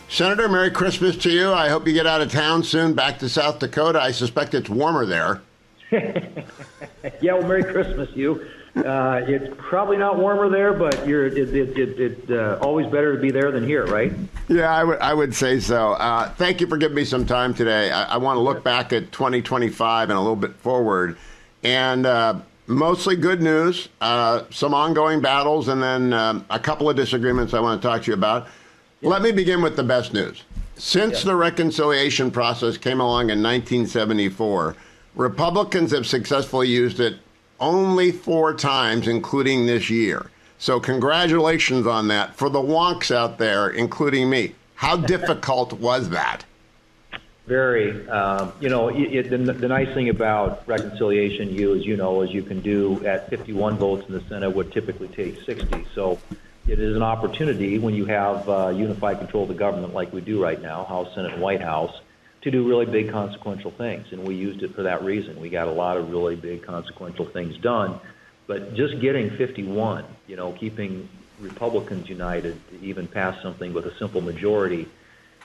Senator, Merry Christmas to you. I hope you get out of town soon, back to South Dakota. I suspect it's warmer there. Yeah, well, Merry Christmas, Hugh. It's probably not warmer there, but it's always better to be there than here, right? Yeah, I would say so. Thank you for giving me some time today. I want to look back at 2025 and a little bit forward. And mostly good news, some ongoing battles, and then a couple of disagreements I want to talk to you about. Yeah. Let me begin with the best news. Since the reconciliation process came along in 1974, Republicans have successfully used it only 4 times, including this year. So congratulations on that for the wonks out there, including me. How difficult was that? Very. The nice thing about reconciliation, Hugh, as you know, is you can do at 51 votes in the Senate what typically takes 60. So it is an opportunity when you have unified control of the government like we do right now, House, Senate, and White House, to do really big consequential things. And we used it for that reason. We got a lot of really big consequential things done. But just getting 51, keeping Republicans united to even pass something with a simple majority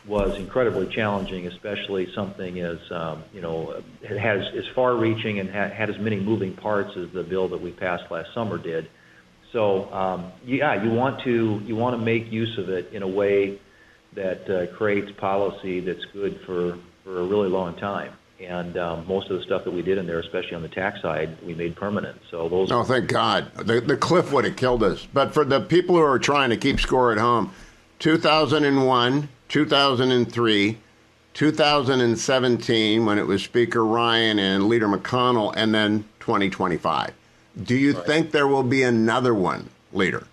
was incredibly challenging, especially something as, it has as far-reaching and had as many moving parts as the bill that we passed last summer did. So, you want to make use of it in a way that creates policy that's good for a really long time. And most of the stuff that we did in there, especially on the tax side, we made permanent. So those. Oh, thank God. The cliff would have killed us. But for the people who are trying to keep score at home, 2001, 2003, 2017, when it was Speaker Ryan and Leader McConnell, and then 2025. Do you think there will be another one, Leader?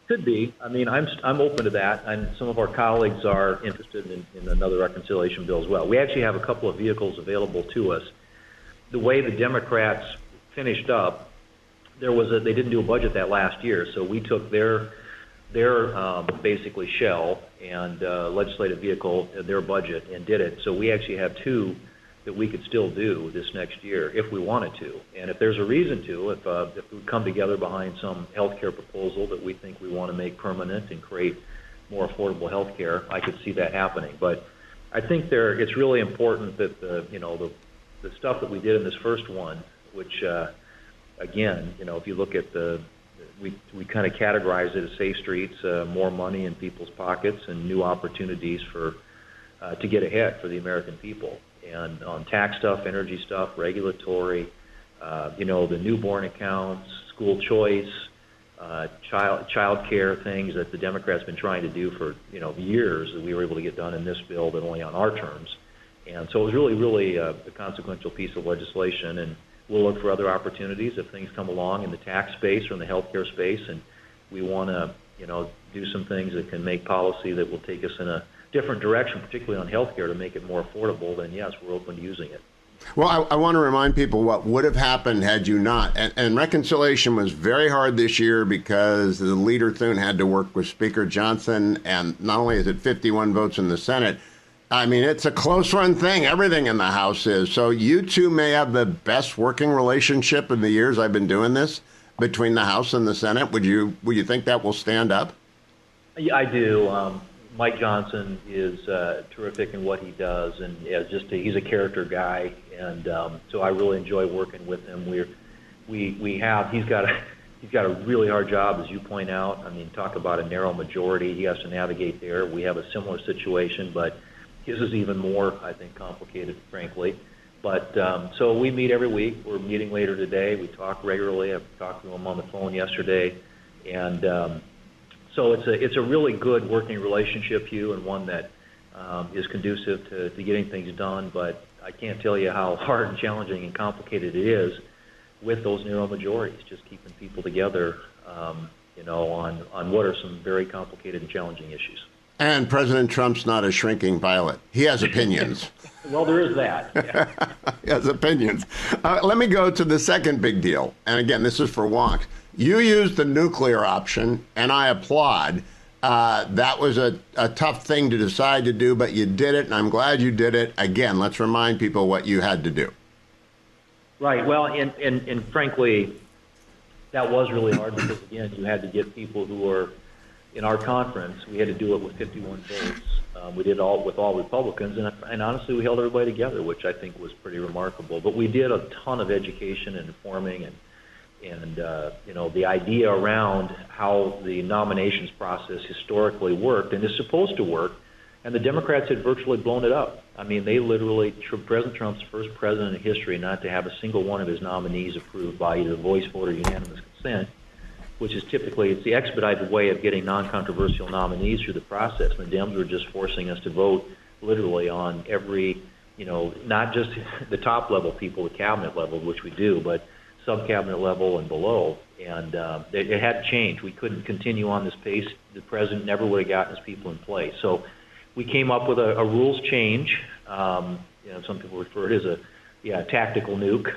Could be. I mean, I'm open to that, and some of our colleagues are interested in another reconciliation bill as well. We actually have a couple of vehicles available to us. The way the Democrats finished up, they didn't do a budget that last year, so we took their basically shell and legislative vehicle, their budget, and did it. So we actually have 2 that we could still do this next year if we wanted to. And if there's a reason to, if we come together behind some health care proposal that we think we want to make permanent and create more affordable health care, I could see that happening. But I think it's really important that the stuff that we did in this first one, which again, if you look at we kind of categorize it as safe streets, more money in people's pockets, and new opportunities to get ahead for the American people. And on tax stuff, energy stuff, regulatory, the newborn accounts, school choice, child care things that the Democrats have been trying to do for years that we were able to get done in this bill, but only on our terms. And so it was really, really a consequential piece of legislation. And we'll look for other opportunities if things come along in the tax space or in the healthcare space, and we want to do some things that can make policy that will take us in a different direction, particularly on healthcare, to make it more affordable. Then yes, we're open to using it. Well, I want to remind people what would have happened had you not. And reconciliation was very hard this year because the leader Thune had to work with Speaker Johnson, and not only is it 51 votes in the Senate, I mean, it's a close-run thing. Everything in the House is. So you two may have the best working relationship in the years I've been doing this between the House and the Senate. Would you think that will stand up? Yeah, I do. Mike Johnson is terrific in what he does, and he's a character guy, and so I really enjoy working with him. He's got a really hard job, as you point out. I mean, talk about a narrow majority. He has to navigate there. We have a similar situation, but his is even more, I think, complicated, frankly. But so we meet every week. We're meeting later today. We talk regularly. I've talked to him on the phone yesterday, and so it's a really good working relationship, Hugh, and one that is conducive to getting things done. But I can't tell you how hard and challenging and complicated it is with those narrow majorities, just keeping people together, on what are some very complicated and challenging issues. And President Trump's not a shrinking violet. He has opinions. Well, there is that. Yeah. He has opinions. Let me go to the second big deal. And again, this is for wonks. You used the nuclear option, and I applaud. That was a tough thing to decide to do, but you did it, and I'm glad you did it. Again, let's remind people what you had to do. Right. Well, and frankly, that was really hard because, again, you had to get people who were in our conference, we had to do it with 51 votes. We did all with all Republicans, and honestly, we held everybody together, which I think was pretty remarkable. But we did a ton of education and informing, and the idea around how the nominations process historically worked and is supposed to work. And the Democrats had virtually blown it up. I mean, they literally, President Trump's first president in history not to have a single one of his nominees approved by either voice vote or unanimous consent, which is typically, it's the expedited way of getting non-controversial nominees through the process. And the Dems were just forcing us to vote literally on every, not just the top level people, the cabinet level, which we do, but sub-cabinet level and below. And it had to change. We couldn't continue on this pace. The president never would have gotten his people in place. So we came up with a rules change. Some people refer to it as a tactical nuke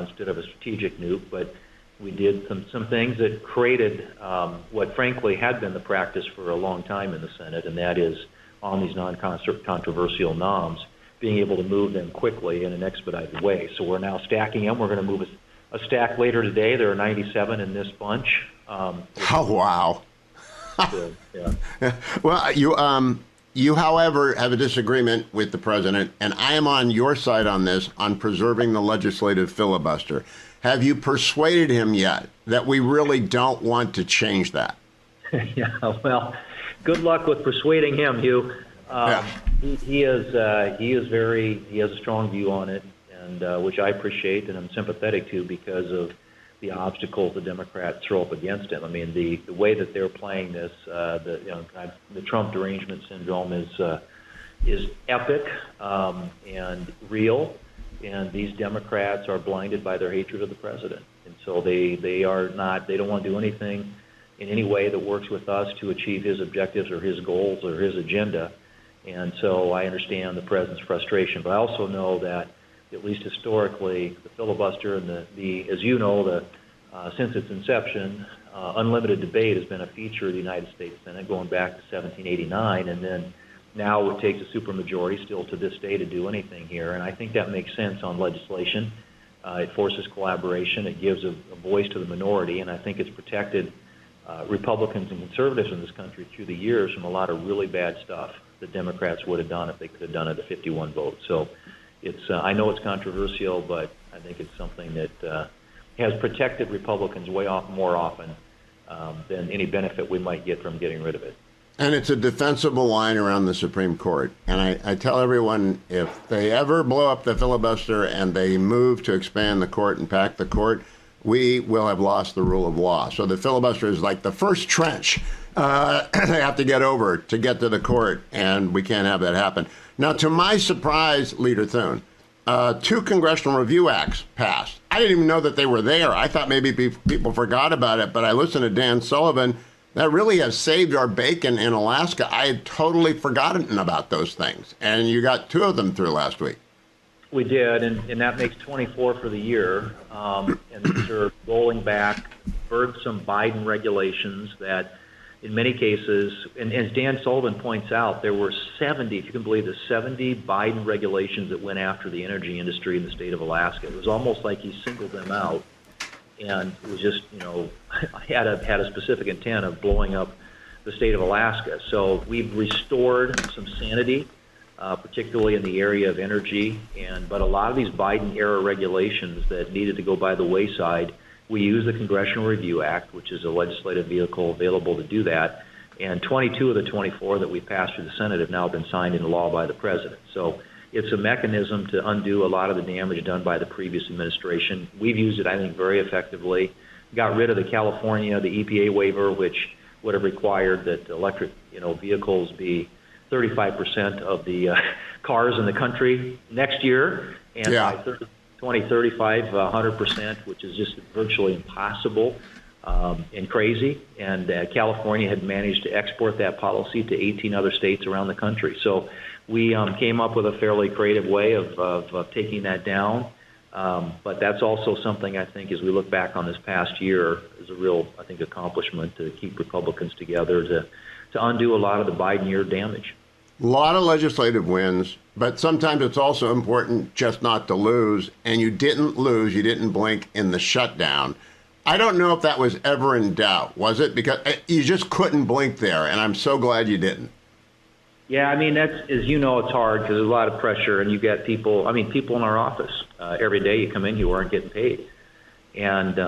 instead of a strategic nuke. But we did some things that created what frankly had been the practice for a long time in the Senate, and that is on these non-controversial noms, being able to move them quickly in an expedited way. So we're now stacking them. We're going to move a stack later today. There are 97 in this bunch. Oh, wow. Yeah. Well, you, however, have a disagreement with the president, and I am on your side on this, on preserving the legislative filibuster. Have you persuaded him yet that we really don't want to change that? Yeah, well, good luck with persuading him, Hugh. He has a strong view on it, and which I appreciate and I'm sympathetic to because of the obstacles the Democrats throw up against him. I mean, the way that they're playing this, the Trump derangement syndrome is epic and real, and these Democrats are blinded by their hatred of the president, and so they don't want to do anything in any way that works with us to achieve his objectives or his goals or his agenda. And so I understand the president's frustration, but I also know that at least historically, the filibuster and as you know, since its inception, unlimited debate has been a feature of the United States Senate going back to 1789, and then now it takes a supermajority still to this day to do anything here, and I think that makes sense on legislation. It forces collaboration. It gives a voice to the minority, and I think it's protected Republicans and conservatives in this country through the years from a lot of really bad stuff that Democrats would have done if they could have done it at 51 votes. So I know it's controversial, but I think it's something that has protected Republicans more often than any benefit we might get from getting rid of it. And it's a defensible line around the Supreme Court. And I tell everyone, if they ever blow up the filibuster and they move to expand the court and pack the court, we will have lost the rule of law. So the filibuster is like the first trench they have to get over to get to the court, and we can't have that happen. Now, to my surprise, Leader Thune, 2 Congressional Review Acts passed. I didn't even know that they were there. I thought maybe people forgot about it, but I listened to Dan Sullivan. That really has saved our bacon in Alaska. I had totally forgotten about those things. And you got 2 of them through last week. We did, and that makes 24 for the year. And these are rolling back burdensome Biden regulations that in many cases, and as Dan Sullivan points out, there were 70, if you can believe this, 70 Biden regulations that went after the energy industry in the state of Alaska. It was almost like he singled them out. And it was just, had a specific intent of blowing up the state of Alaska. So we've restored some sanity, particularly in the area of energy. But a lot of these Biden-era regulations that needed to go by the wayside, we use the Congressional Review Act, which is a legislative vehicle available to do that. And 22 of the 24 that we passed through the Senate have now been signed into law by the president. So it's a mechanism to undo a lot of the damage done by the previous administration. We've used it, I think, very effectively. Got rid of the California, the EPA waiver, which would have required that electric, vehicles be 35% of the cars in the country next year, and by 2035, 100%, which is just virtually impossible and crazy. And California had managed to export that policy to 18 other states around the country. So we came up with a fairly creative way of taking that down. But that's also something I think as we look back on this past year is a real, I think, accomplishment to keep Republicans together to undo a lot of the Biden year damage. A lot of legislative wins, but sometimes it's also important just not to lose. And you didn't lose. You didn't blink in the shutdown. I don't know if that was ever in doubt, was it? Because you just couldn't blink there, and I'm so glad you didn't. Yeah, I mean, that's, as you know, it's hard because there's a lot of pressure, and you get people, I mean, people in our office. Every day you come in, you aren't getting paid. And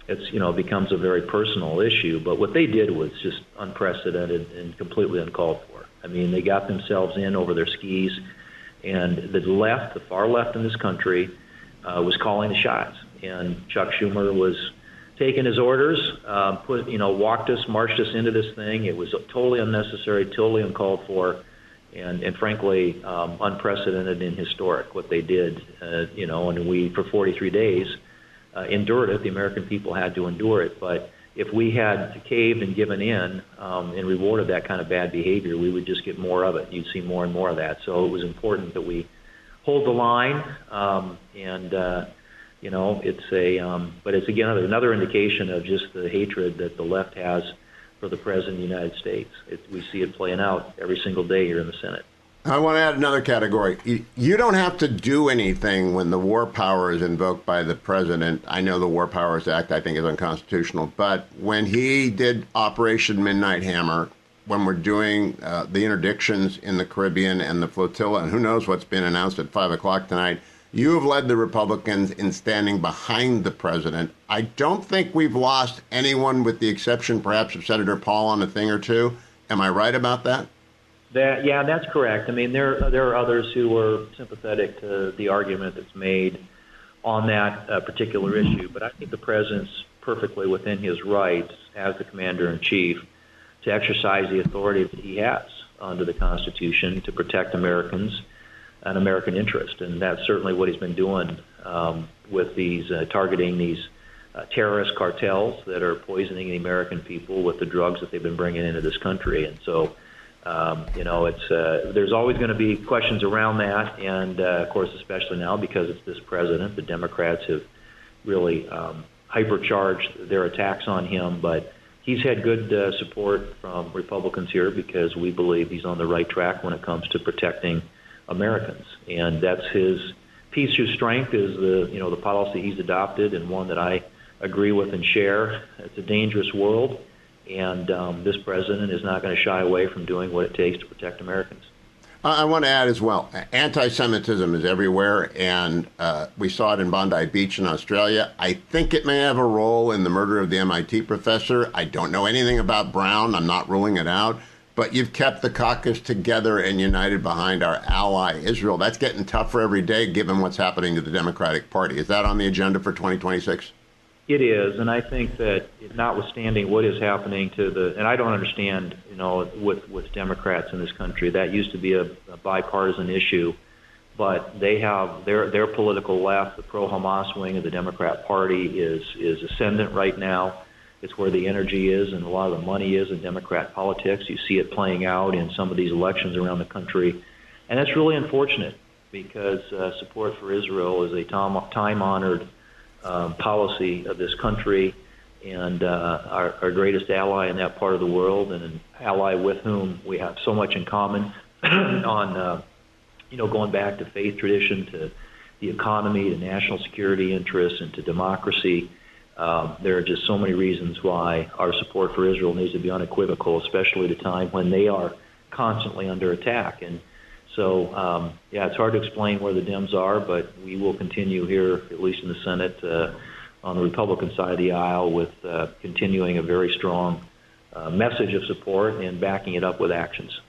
it's, becomes a very personal issue. But what they did was just unprecedented and completely uncalled for. I mean, they got themselves in over their skis, and the left, the far left in this country, was calling the shots. And Chuck Schumer was taking his orders, marched us into this thing. It was totally unnecessary, totally uncalled for, and frankly, unprecedented and historic what they did. And we, for 43 days, endured it. The American people had to endure it. But if we had caved and given in and rewarded that kind of bad behavior, we would just get more of it. You'd see more and more of that. So it was important that we hold the line, but it's again another indication of just the hatred that the left has for the President of the United States. We see it playing out every single day here in the Senate. I want to add another category. You don't have to do anything when the war power is invoked by the president. I know the War Powers Act, I think, is unconstitutional. But when he did Operation Midnight Hammer, when we're doing the interdictions in the Caribbean and the flotilla, and who knows what's been announced at 5 o'clock tonight, you have led the Republicans in standing behind the president. I don't think we've lost anyone with the exception perhaps of Senator Paul on a thing or two. Am I right about that? That's correct. I mean, there are others who are sympathetic to the argument that's made on that particular issue, but I think the president's perfectly within his rights as the commander-in-chief to exercise the authority that he has under the Constitution to protect Americans and American interest, and that's certainly what he's been doing with these targeting these terrorist cartels that are poisoning the American people with the drugs that they've been bringing into this country. And so, there's always going to be questions around that, and of course, especially now because it's this president, the Democrats have really hypercharged their attacks on him. But he's had good support from Republicans here because we believe he's on the right track when it comes to protecting Americans, and that's his piece of strength is the policy he's adopted, and one that I agree with and share. It's a dangerous world, and this president is not going to shy away from doing what it takes to protect Americans. I want to add as well, anti-Semitism is everywhere, and we saw it in Bondi Beach in Australia. I think it may have a role in the murder of the MIT professor. I don't know anything about Brown. I'm not ruling it out. But you've kept the caucus together and united behind our ally, Israel. That's getting tougher every day, given what's happening to the Democratic Party. Is that on the agenda for 2026? It is, and I think that notwithstanding what is happening and I don't understand, with Democrats in this country, that used to be a bipartisan issue, but they have their political left, the pro-Hamas wing of the Democrat Party is ascendant right now. It's where the energy is and a lot of the money is in Democrat politics. You see it playing out in some of these elections around the country. And that's really unfortunate because support for Israel is a time-honored policy of this country and our greatest ally in that part of the world, and an ally with whom we have so much in common on, going back to faith tradition, to the economy, to national security interests, and to democracy. There are just so many reasons why our support for Israel needs to be unequivocal, especially at a time when they are constantly under attack. And so, it's hard to explain where the Dems are, but we will continue here, at least in the Senate, on the Republican side of the aisle, with continuing a very strong message of support and backing it up with actions.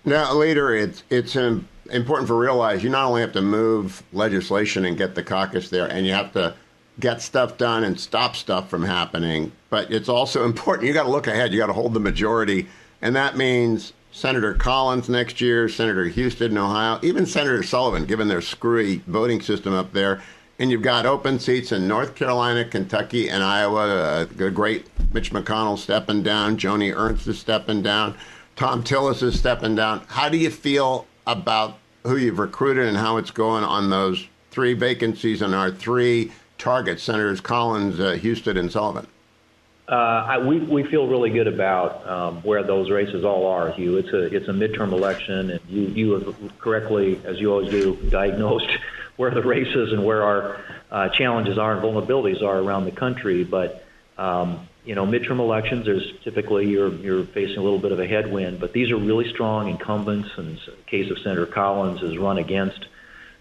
Now, later, it's important to realize you not only have to move legislation and get the caucus there, and you have to get stuff done and stop stuff from happening, but it's also important. You got to look ahead. You got to hold the majority, and that means Senator Collins next year, Senator Houston in Ohio, even Senator Sullivan, given their screwy voting system up there. And you've got open seats in North Carolina, Kentucky, and Iowa. The great Mitch McConnell stepping down. Joni Ernst is stepping down. Tom Tillis is stepping down. How do you feel about who you've recruited and how it's going on those three vacancies and our three targets, Senators Collins, Houston, and Sullivan? We feel really good about where those races all are, Hugh. It's a midterm election, and you have correctly, as you always do, diagnosed where the races and where our challenges are and vulnerabilities are around the country. But midterm elections, there's typically you're facing a little bit of a headwind, but these are really strong incumbents. And in the case of Senator Collins, has run against,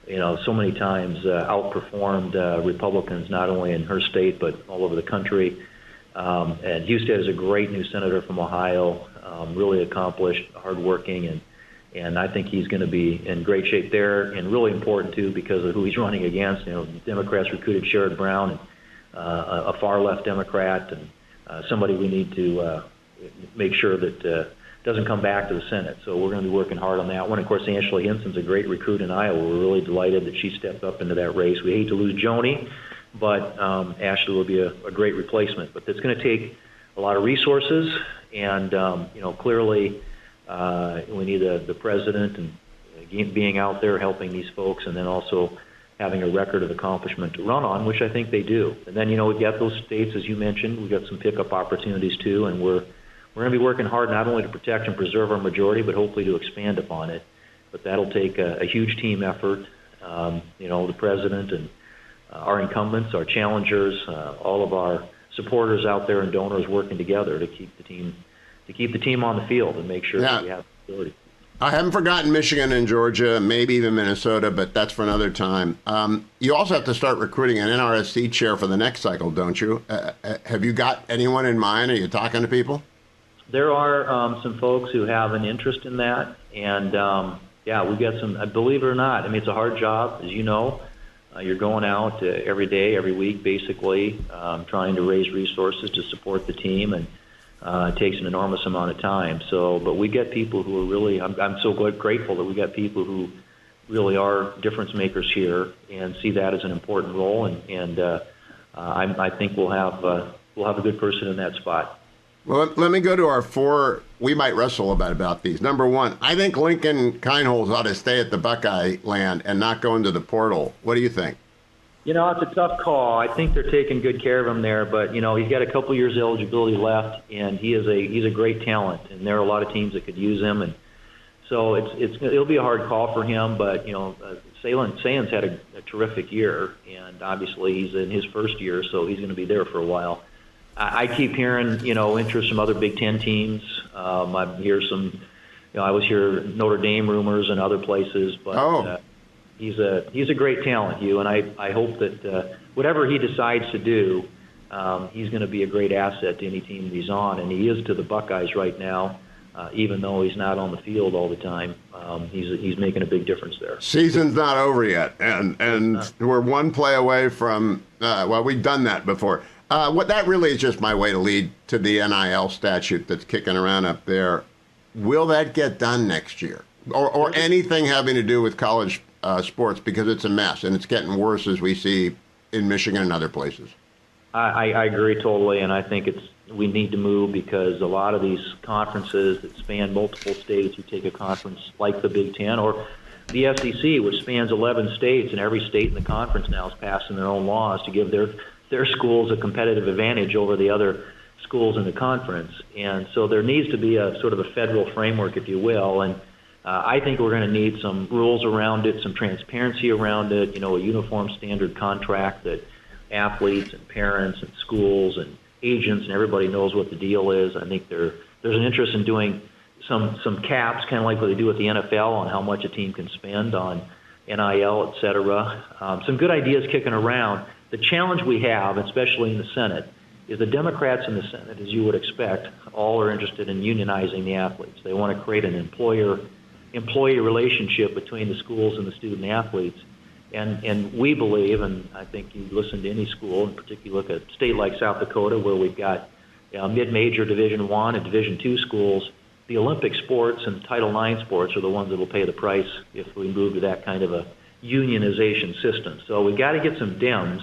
so many times outperformed Republicans, not only in her state but all over the country. And Hughes is a great new senator from Ohio, really accomplished, hardworking, and I think he's going to be in great shape there, and really important too because of who he's running against. Democrats recruited Sherrod Brown, a far left Democrat, and somebody we need to make sure that doesn't come back to the Senate. So we're going to be working hard on that one. Of course, Ashley Hinson's a great recruit in Iowa. We're really delighted that she stepped up into that race. We hate to lose Joni, but Ashley will be a great replacement. But it's going to take a lot of resources, and clearly we need the president and being out there helping these folks, and then also having a record of accomplishment to run on, which I think they do. And then we've got those states, as you mentioned, we've got some pickup opportunities too, and we're going to be working hard not only to protect and preserve our majority, but hopefully to expand upon it. But that'll take a huge team effort. The president and our incumbents, our challengers, all of our supporters out there and donors working together to keep the team on the field and make sure that we have ability. I haven't forgotten Michigan and Georgia, maybe even Minnesota, but that's for another time. You also have to start recruiting an NRSC chair for the next cycle, don't you? Have you got anyone in mind? Are you talking to people? There are some folks who have an interest in that, and we've got some. Believe it or not, it's a hard job, as you know. You're going out every day, every week, basically, trying to raise resources to support the team, and it takes an enormous amount of time. So, but we get people who are really. I'm so grateful that we got people who really are difference makers here and see that as an important role, and I think we'll have a good person in that spot. Well, let me go to our four. We might wrestle about these. Number one, I think Lincoln Kienholz ought to stay at the Buckeye land and not go into the portal. What do you think? It's a tough call. I think they're taking good care of him there, but he's got a couple years eligibility left, and he's a great talent, and there are a lot of teams that could use him, and so it'll be a hard call for him. But Sayen's had a terrific year, and obviously he's in his first year, so he's going to be there for a while. I keep hearing, interest from other Big Ten teams. I hear some, I was hear Notre Dame rumors and other places, but he's a great talent, Hugh, and I hope that whatever he decides to do, he's going to be a great asset to any team that he's on, and he is to the Buckeyes right now, even though he's not on the field all the time. He's making a big difference there. Season's not over yet, and we're one play away from, we've done that before. What that really is just my way to lead to the NIL statute that's kicking around up there. Will that get done next year? Or anything having to do with college sports, because it's a mess and it's getting worse as we see in Michigan and other places. I agree totally, and I think we need to move because a lot of these conferences that span multiple states, you take a conference like the Big Ten or the SEC, which spans 11 states, and every state in the conference now is passing their own laws to give their schools a competitive advantage over the other schools in the conference. And so there needs to be a sort of a federal framework, if you will, and I think we're going to need some rules around it, some transparency around it, a uniform standard contract that athletes and parents and schools and agents and everybody knows what the deal is. I think there's an interest in doing some caps, kind of like what they do with the NFL on how much a team can spend on NIL, et cetera. Some good ideas kicking around. The challenge we have, especially in the Senate, is the Democrats in the Senate, as you would expect, all are interested in unionizing the athletes. They want to create an employee relationship between the schools and the student athletes. And we believe, and I think you listen to any school, in particular look at a state like South Dakota where we've got mid-major Division I and Division II schools, the Olympic sports and Title IX sports are the ones that will pay the price if we move to that kind of a unionization system. So we've got to get some Dems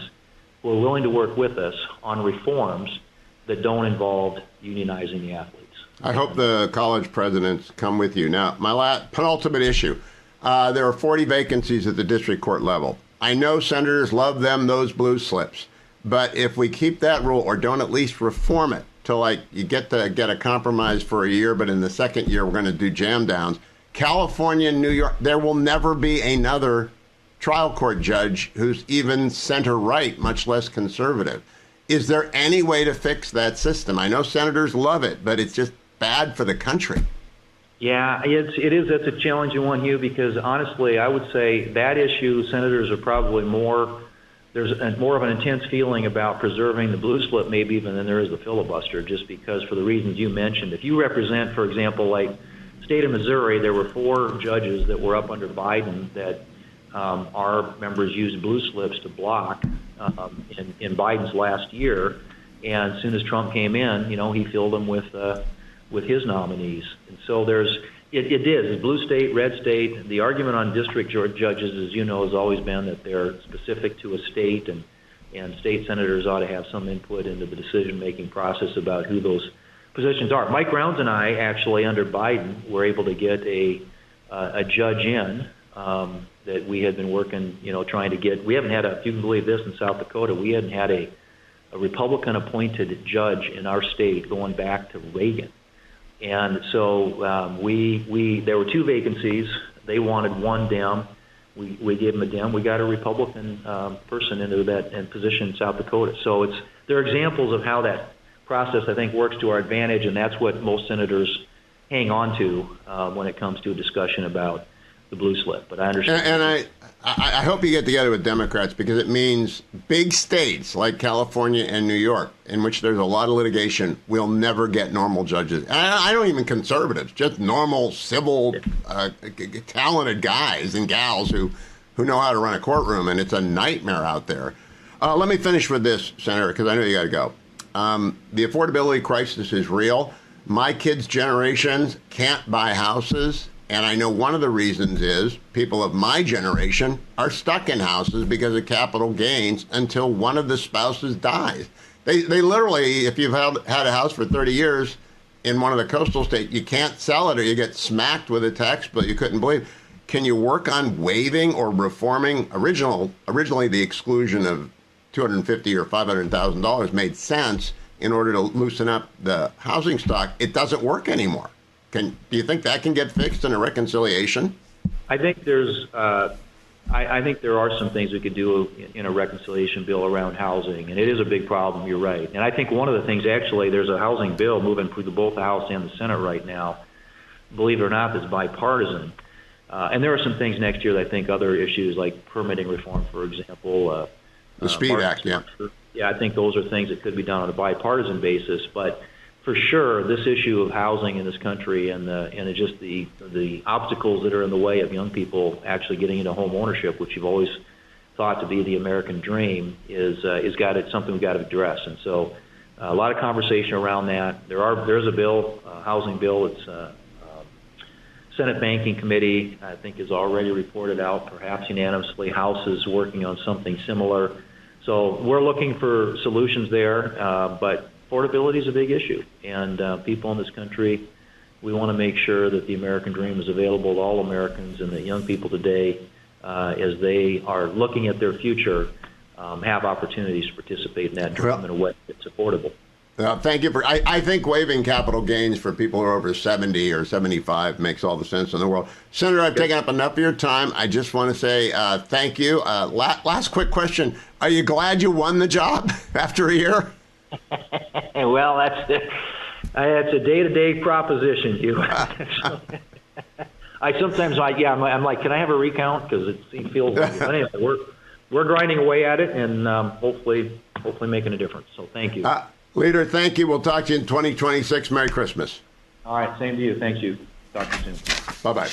who are willing to work with us on reforms that don't involve unionizing the athletes. I hope the college presidents come with you. Now, my penultimate issue. There are 40 vacancies at the district court level. I know senators love those blue slips. But if we keep that rule or don't at least reform it to you get a compromise for a year, but in the second year we're going to do jam downs. California and New York, there will never be another trial court judge who's even center-right, much less conservative. Is there any way to fix that system? I know senators love it, but it's just bad for the country. Yeah, it is. That's a challenging one, Hugh, because honestly, I would say that issue, senators are probably there's more of an intense feeling about preserving the blue slip maybe even than there is the filibuster, just because for the reasons you mentioned. If you represent, for example, like state of Missouri, there were 4 judges that were up under Biden that our members used blue slips to block in Biden's last year. And as soon as Trump came in, he filled them with his nominees. And so it is blue state, red state. The argument on district judges, as you know, has always been that they're specific to a state, and state senators ought to have some input into the decision-making process about who those positions are. Mike Rounds and I actually, under Biden, were able to get a judge in that we had been working, trying to get. We haven't had if you can believe this, in South Dakota, we hadn't had a Republican-appointed judge in our state going back to Reagan. And so there were 2 vacancies. They wanted 1 Dem. We gave them a Dem. We got a Republican person into that position in South Dakota. So there are examples of how that process, I think, works to our advantage, and that's what most senators hang on to when it comes to a discussion about the blue slip. But I understand. And I hope you get together with Democrats, because it means big states like California and New York, in which there's a lot of litigation, will never get normal judges. And I don't even conservatives, just normal, civil, talented guys and gals who know how to run a courtroom, and it's a nightmare out there. Let me finish with this, Senator, because I know you got to go. The affordability crisis is real. My kids' generations can't buy houses. And I know one of the reasons is people of my generation are stuck in houses because of capital gains until one of the spouses dies. They literally, if you've had a house for 30 years in one of the coastal states, you can't sell it or you get smacked with a tax bill you couldn't believe. Can you work on waiving or reforming? Originally, the exclusion of $250,000 or $500,000 made sense in order to loosen up the housing stock. It doesn't work anymore. Do you think that can get fixed in a reconciliation? I think I think there are some things we could do in a reconciliation bill around housing, and it is a big problem. You're right, and I think one of the things, actually, there's a housing bill moving through both the House and the Senate right now. Believe it or not, that's bipartisan, and there are some things next year that I think other issues like permitting reform, for example, the Speed Act, yeah. Yeah, I think those are things that could be done on a bipartisan basis, but. For sure, this issue of housing in this country and just the obstacles that are in the way of young people actually getting into home ownership, which you've always thought to be the American dream, it's something we've got to address. And so, a lot of conversation around that. There's a bill, a housing bill. It's Senate Banking Committee, I think, has already reported out, perhaps unanimously. House is working on something similar. So we're looking for solutions there, but. Affordability is a big issue, and people in this country, we want to make sure that the American dream is available to all Americans, and that young people today, as they are looking at their future, have opportunities to participate in that dream in a way that's affordable. Thank you. I think waiving capital gains for people who are over 70 or 75 makes all the sense in the world. Senator, I've taken up enough of your time. I just want to say thank you. Last quick question. Are you glad you won the job after a year? Well, that's a day-to-day proposition, Hugh. I'm like, can I have a recount? Because it feels. Anyway, we're grinding away at it, and hopefully making a difference. So thank you, Leader. Thank you. We'll talk to you in 2026. Merry Christmas. All right, same to you. Thank you. Talk to you soon. Bye-bye.